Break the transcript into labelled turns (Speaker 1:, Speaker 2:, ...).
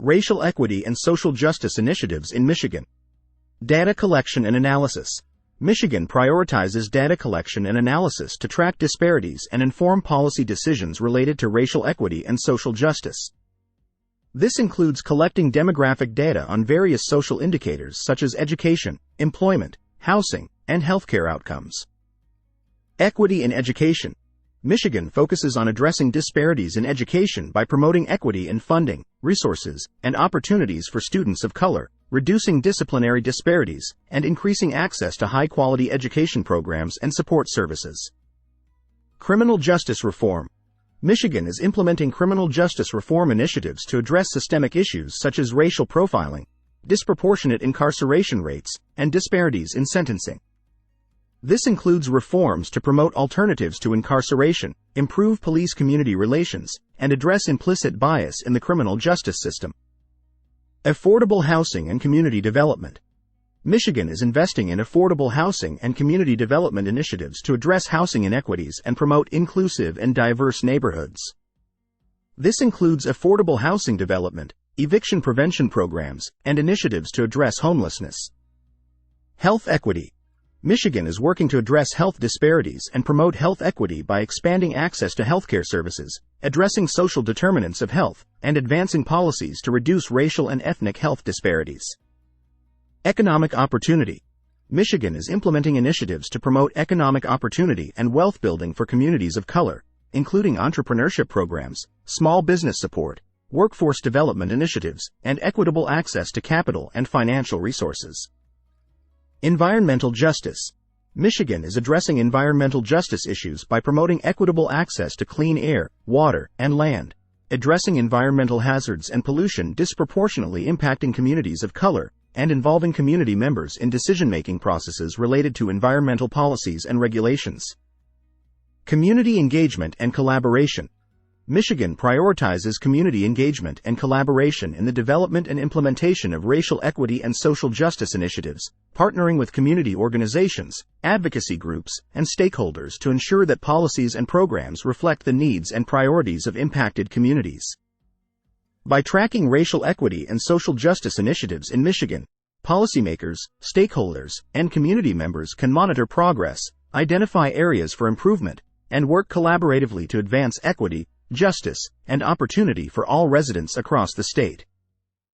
Speaker 1: Racial equity and social justice initiatives in Michigan. Data collection and analysis. Michigan prioritizes data collection and analysis to track disparities and inform policy decisions related to racial equity and social justice. This includes collecting demographic data on various social indicators such as education, employment, housing, and healthcare outcomes. Equity in education. Michigan focuses on addressing disparities in education by promoting equity in funding, resources, and opportunities for students of color, reducing disciplinary disparities, and increasing access to high-quality education programs and support services. Criminal justice reform. Michigan is implementing criminal justice reform initiatives to address systemic issues such as racial profiling, disproportionate incarceration rates, and disparities in sentencing. This includes reforms to promote alternatives to incarceration, improve police-community relations, and address implicit bias in the criminal justice system. Affordable housing and community development. Michigan is investing in affordable housing and community development initiatives to address housing inequities and promote inclusive and diverse neighborhoods. This includes affordable housing development, eviction prevention programs, and initiatives to address homelessness. Health equity. Michigan is working to address health disparities and promote health equity by expanding access to healthcare services, addressing social determinants of health, and advancing policies to reduce racial and ethnic health disparities. Economic opportunity. Michigan is implementing initiatives to promote economic opportunity and wealth building for communities of color, including entrepreneurship programs, small business support, workforce development initiatives, and equitable access to capital and financial resources. Environmental justice. Michigan is addressing environmental justice issues by promoting equitable access to clean air, water, and land, addressing environmental hazards and pollution disproportionately impacting communities of color, and involving community members in decision-making processes related to environmental policies and regulations. Community engagement and collaboration. Michigan prioritizes community engagement and collaboration in the development and implementation of racial equity and social justice initiatives, partnering with community organizations, advocacy groups, and stakeholders to ensure that policies and programs reflect the needs and priorities of impacted communities. By tracking racial equity and social justice initiatives in Michigan, policymakers, stakeholders, and community members can monitor progress, identify areas for improvement, and work collaboratively to advance equity, justice, and opportunity for all residents across the state.